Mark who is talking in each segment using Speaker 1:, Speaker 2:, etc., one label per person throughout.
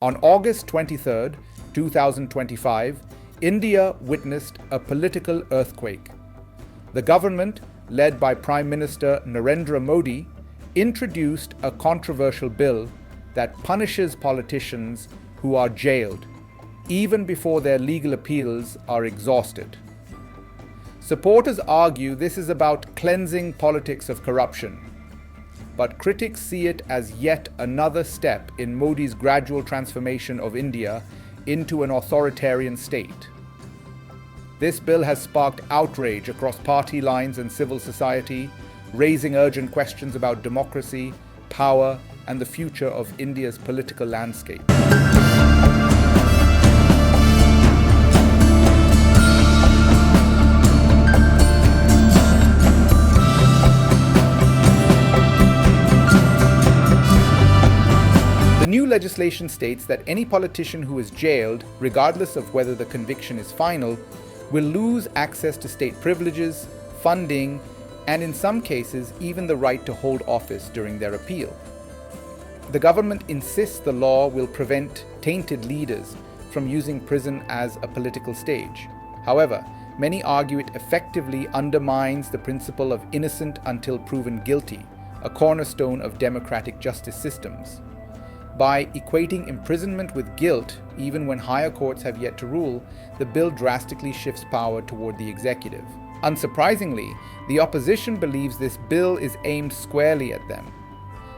Speaker 1: On August 23, 2025, India witnessed a political earthquake. The government, led by Prime Minister Narendra Modi, introduced a controversial bill that punishes politicians who are jailed, even before their legal appeals are exhausted. Supporters argue this is about cleansing politics of corruption, but critics see it as yet another step in Modi's gradual transformation of India into an authoritarian state. This bill has sparked outrage across party lines and civil society, raising urgent questions about democracy, power, and the future of India's political landscape. The new legislation states that any politician who is jailed, regardless of whether the conviction is final, will lose access to state privileges, funding, and in some cases, even the right to hold office during their appeal. The government insists the law will prevent tainted leaders from using prison as a political stage. However, many argue it effectively undermines the principle of innocent until proven guilty, a cornerstone of democratic justice systems. By equating imprisonment with guilt, even when higher courts have yet to rule, the bill drastically shifts power toward the executive. Unsurprisingly, the opposition believes this bill is aimed squarely at them.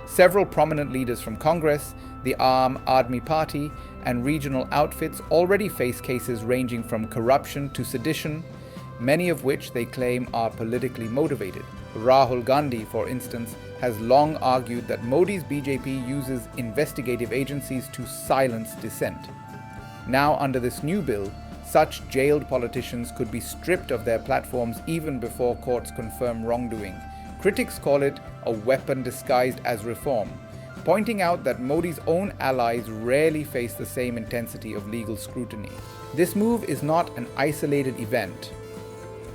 Speaker 1: Several prominent leaders from Congress, the Aam Aadmi Party, and regional outfits already face cases ranging from corruption to sedition, many of which they claim are politically motivated. Rahul Gandhi, for instance, has long argued that Modi's BJP uses investigative agencies to silence dissent. Now, under this new bill, such jailed politicians could be stripped of their platforms even before courts confirm wrongdoing. Critics call it a weapon disguised as reform, pointing out that Modi's own allies rarely face the same intensity of legal scrutiny. This move is not an isolated event.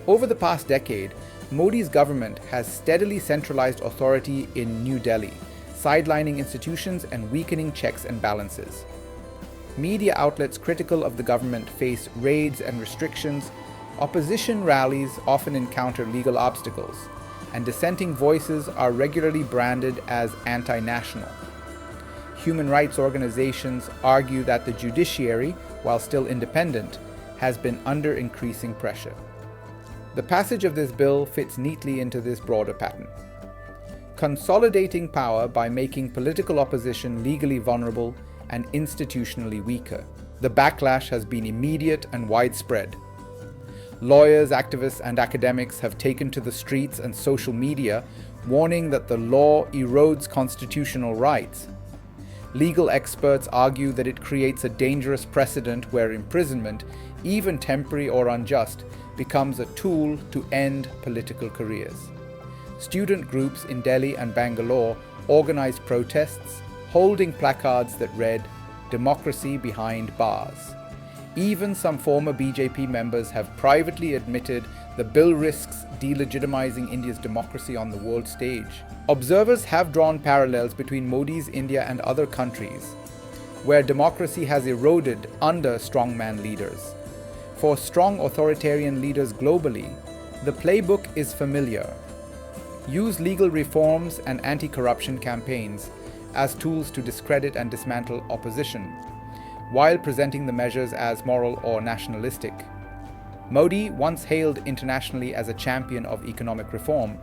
Speaker 1: Over the past decade, Modi's government has steadily centralized authority in New Delhi, sidelining institutions and weakening checks and balances. Media outlets critical of the government face raids and restrictions, opposition rallies often encounter legal obstacles, and dissenting voices are regularly branded as anti-national. Human rights organizations argue that the judiciary, while still independent, has been under increasing pressure. The passage of this bill fits neatly into this broader pattern. Consolidating power by making political opposition legally vulnerable and institutionally weaker. The backlash has been immediate and widespread. Lawyers, activists, and academics have taken to the streets and social media, warning that the law erodes constitutional rights. Legal experts argue that it creates a dangerous precedent where imprisonment, even temporary or unjust, becomes a tool to end political careers. Student groups in Delhi and Bangalore organized protests, holding placards that read, "Democracy behind bars." Even some former BJP members have privately admitted the bill risks delegitimizing India's democracy on the world stage. Observers have drawn parallels between Modi's India and other countries, where democracy has eroded under strongman leaders. For strong authoritarian leaders globally, the playbook is familiar. Use legal reforms and anti-corruption campaigns as tools to discredit and dismantle opposition, while presenting the measures as moral or nationalistic. Modi, once hailed internationally as a champion of economic reform,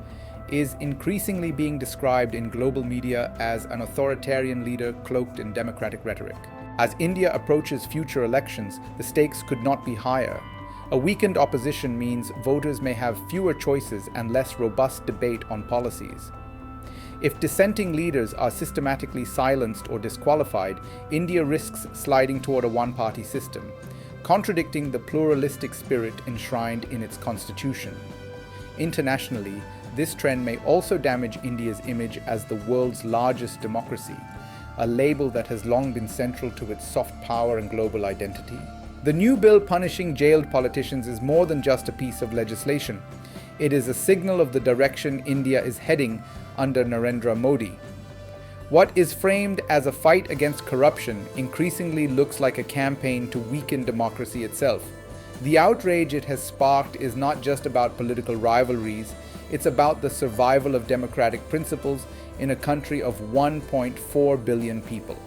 Speaker 1: is increasingly being described in global media as an authoritarian leader cloaked in democratic rhetoric. As India approaches future elections, the stakes could not be higher. A weakened opposition means voters may have fewer choices and less robust debate on policies. If dissenting leaders are systematically silenced or disqualified, India risks sliding toward a one-party system, contradicting the pluralistic spirit enshrined in its constitution. Internationally, this trend may also damage India's image as the world's largest democracy, a label that has long been central to its soft power and global identity. The new bill punishing jailed politicians is more than just a piece of legislation. It is a signal of the direction India is heading under Narendra Modi. What is framed as a fight against corruption increasingly looks like a campaign to weaken democracy itself. The outrage it has sparked is not just about political rivalries, it's about the survival of democratic principles in a country of 1.4 billion people.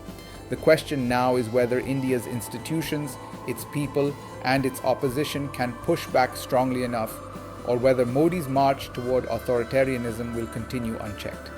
Speaker 1: The question now is whether India's institutions, its people, and its opposition can push back strongly enough, or whether Modi's march toward authoritarianism will continue unchecked.